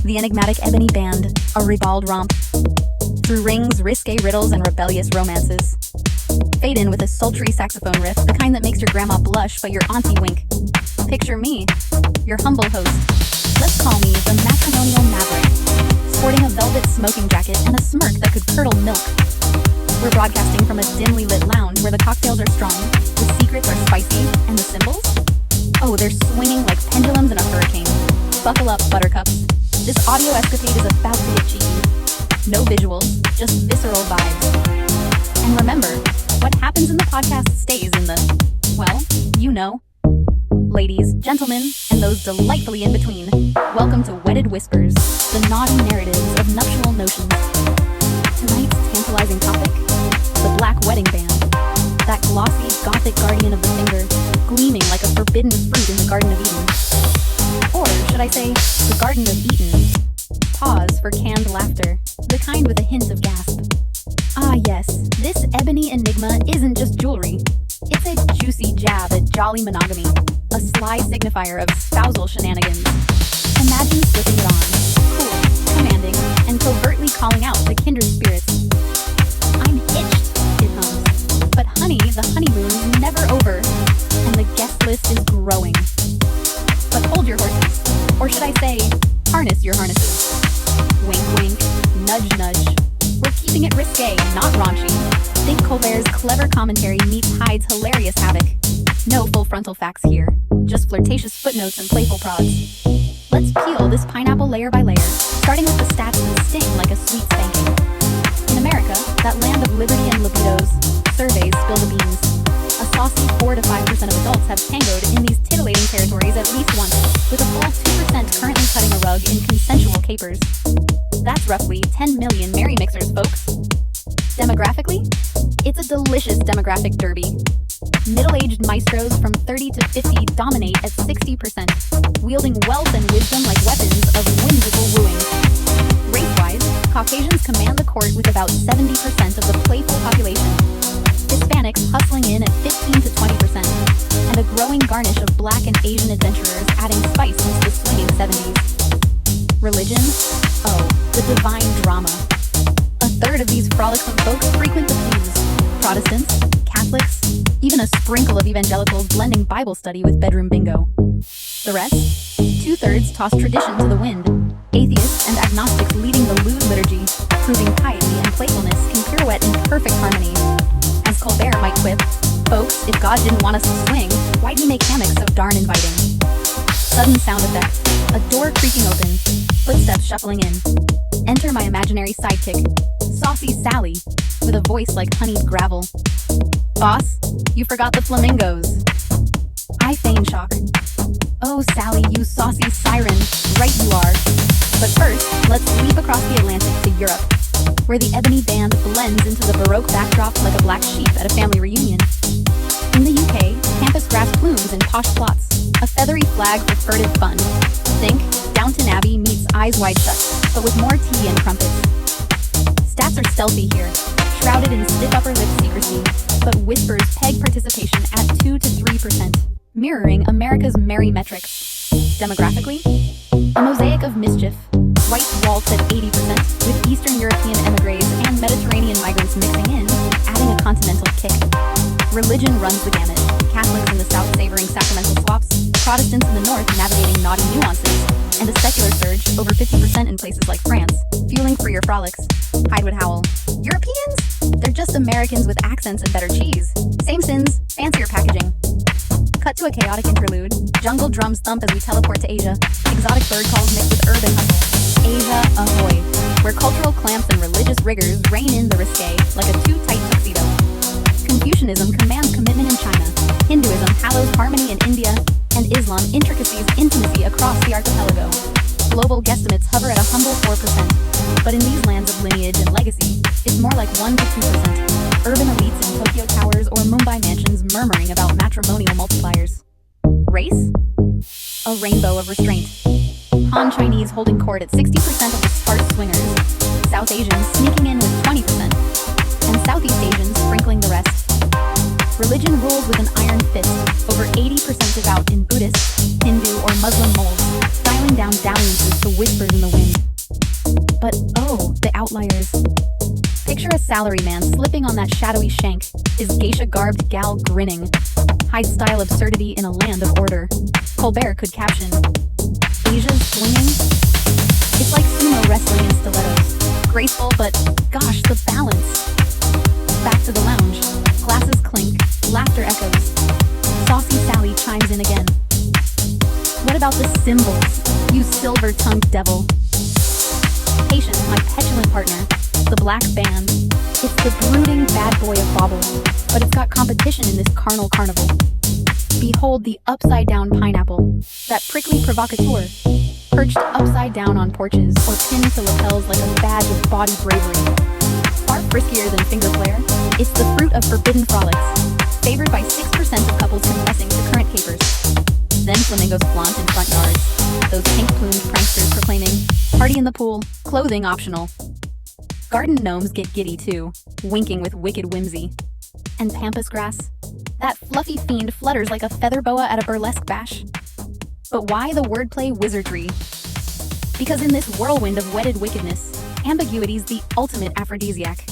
the enigmatic Ebony band, a Ribald romp. Through rings, Risqué riddles, and rebellious romances. Fade in with a sultry saxophone riff, the kind that makes your grandma blush but your auntie wink. Picture me, your humble host. Let's call me the Matrimonial Maverick, sporting a velvet smoking jacket and a smirk that could curdle milk. We're broadcasting from a dimly lit lounge where the cocktails are strong, the secrets are spicy, and the symbols? Oh, they're swinging like pendulums in a hurricane. Buckle up, buttercups. This audio escapade is about to get cheeky. No visuals, just visceral vibes. And remember, what happens in the podcast stays in the, well, you know. Ladies, gentlemen, and those delightfully in between, welcome to Wedded Whispers, the naughty narratives of nuptial notions. Tonight's tantalizing topic, the Black Wedding Band, that glossy, gothic guardian of the finger, gleaming like a forbidden fruit in the Garden of Eatin. Or should I say, the Garden of Eatin. Pause for canned laughter, the kind with a hint of gasp. Ah yes, this ebony enigma isn't just jewelry. It's a juicy jab at jolly monogamy, a sly signifier of spousal shenanigans. Imagine slipping it on, cool, commanding, and covertly calling out the kindred spirits. I'm hitched, it hums. But honey, the honeymoon's never over, and the guest list is growing. But hold your horses, or should I say, harness your harnesses. Wink wink, nudge nudge. We're keeping it risque, not raunchy. Think Colbert's clever commentary meets Hyde's hilarious havoc. No full frontal facts here, just flirtatious footnotes and playful prods. Let's peel this pineapple layer by layer, starting with the stats that sting like a sweet spanking. In America, that land of liberty and libidos, surveys spill the beans. A saucy 4 to 5% of adults have tangoed in these titillating territories at least once, with a full 2% currently cutting a rug in consensual capers. That's roughly 10 million merry mixers, folks. Demographically, it's a delicious demographic derby. Middle-aged maestros from 30 to 50 dominate at 60%, wielding wealth and wisdom like weapons of whimsical wooing. Race-wise, Caucasians command the court with about 70% of the playful population. Hispanics hustling in at 15 to 20%, and a growing garnish of Black and Asian adventurers adding spice into the swinging 70s. Religion? Oh, the divine drama. A third of these frolicsome folks frequent the pews. Protestants, Catholics, even a sprinkle of evangelicals blending Bible study with bedroom bingo. The rest? 2/3 toss tradition to the wind. Atheists and agnostics leading the lewd liturgy, proving piety and playfulness can pirouette in perfect harmony. As Colbert might quip, folks, if God didn't want us to swing, why'd he make hammocks so darn inviting? Sudden sound effects, a door creaking open, footsteps shuffling in. Enter my imaginary sidekick, Saucy Sally, with a voice like honeyed gravel. Boss, you forgot the flamingos. I feign shock. Oh, Sally, you saucy siren, right you are. But first, let's leap across the Atlantic to Europe, where the ebony band blends into the Baroque backdrop like a black sheep at a family reunion. In the UK, campus grass plumes in posh plots, a feathery flag for furtive fun. Think Downton Abbey meets Eyes Wide Shut, but with more tea and crumpets. Stats are stealthy here, shrouded in stiff upper lip secrecy, but whispers peg participation at 2 to 3%, mirroring America's merry metrics. Demographically, a mosaic of mischief. White waltz at 80%, with Eastern European emigres and Mediterranean migrants mixing in, adding a continental kick. Religion runs the gamut, Catholics in the south savoring sacramental swaps, Protestants in the north navigating naughty nuances, and a secular surge, over 50% in places like France, fueling freer frolics. Hyde would howl, Europeans? They're just Americans with accents and better cheese. Same sins, fancier packaging. Cut to a chaotic interlude, jungle drums thump as we teleport to Asia, exotic bird calls mixed with urban hustle. Asia ahoy, where cultural clamps and religious rigors rein in the risque like a too-tight tuxedo. Confucianism commands commitment in China, Hinduism hallows harmony in India, and Islam intricacies intimacy across the archipelago. Global guesstimates hover at a humble 4%, but in these lands of lineage and legacy, it's more like 1 to 2%. Urban elites in Tokyo towers or Mumbai mansions murmuring about matrimonial multipliers. Race? A rainbow of restraint. Han Chinese holding court at 60% of the sparse swingers, South Asians sneaking in with 20%, and Southeast Asians sprinkling the rest. Religion rules with an iron fist, over 80% devout in Buddhist, Hindu, or Muslim molds, dialing down dalliances to whispers in the wind. But oh, the outliers. Picture a salaryman slipping on that shadowy shank, his geisha-garbed gal grinning. Hide style absurdity in a land of order. Colbert could caption, Asia's swinging? It's like sumo wrestling in stilettos. Graceful, but gosh, the balance. Back to the lounge. Glasses clink, laughter echoes. Saucy Sally chimes in again. What about the cymbals, you silver-tongued devil? Patience, my petulant partner. The black band. It's the brooding bad boy of bauble, but it's got competition in this carnal carnival. Behold the upside-down pineapple, that prickly provocateur, perched upside down on porches or pinned to lapels like a badge of body bravery. Far friskier than finger flare, it's the fruit of forbidden frolics, favored by 6% of couples confessing to current capers. Then flamingos flaunt in front yards, those pink-plumed pranksters proclaiming, party in the pool, clothing optional. Garden gnomes get giddy too, winking with wicked whimsy. And pampas grass? That fluffy fiend flutters like a feather boa at a burlesque bash. But why the wordplay wizardry? Because in this whirlwind of wedded wickedness, ambiguity's the ultimate aphrodisiac.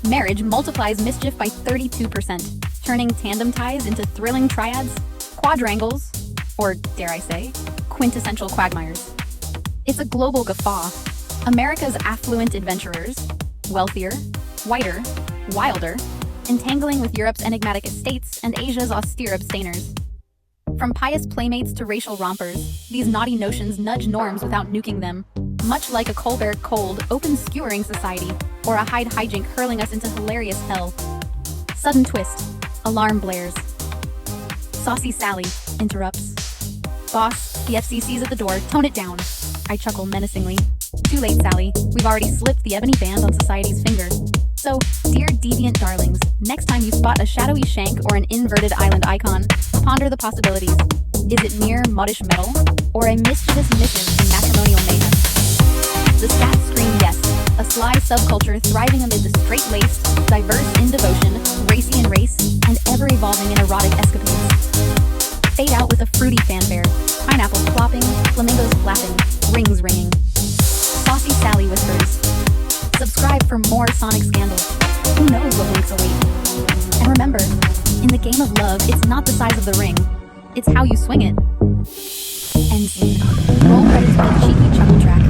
Marriage multiplies mischief by 32%, turning tandem ties into thrilling triads, quadrangles, or, dare I say, quintessential quagmires. It's a global guffaw. America's affluent adventurers, wealthier, whiter, wilder, entangling with Europe's enigmatic estates and Asia's austere abstainers. From pious playmates to racial rompers, these naughty notions nudge norms without nuking them, much like a Colbert cold, open skewering society, or a Hyde hijink hurling us into hilarious hell. Sudden twist, alarm blares. Saucy Sally interrupts. Boss, the FCC's at the door, tone it down. I chuckle menacingly. Too late, Sally. We've already slipped the ebony band on society's finger. So, dear deviant darlings, next time you spot a shadowy shank or an inverted island icon, ponder the possibilities. Is it mere modish metal, or a mischievous missive in matrimonial mayhem? The stats scream yes, a sly subculture thriving amid the straight-laced, diverse in devotion, racy in race, and ever-evolving in erotic escapades. Fade out with a fruity fanfare, pineapples plopping, flamingos flapping, rings ringing. Saucy Sally whispers. Subscribe for more sonic scandals. Who knows what winks await? And remember, in the game of love, it's not the size of the ring. It's how you swing it. End scene. Roll credits with a cheeky chuckle track.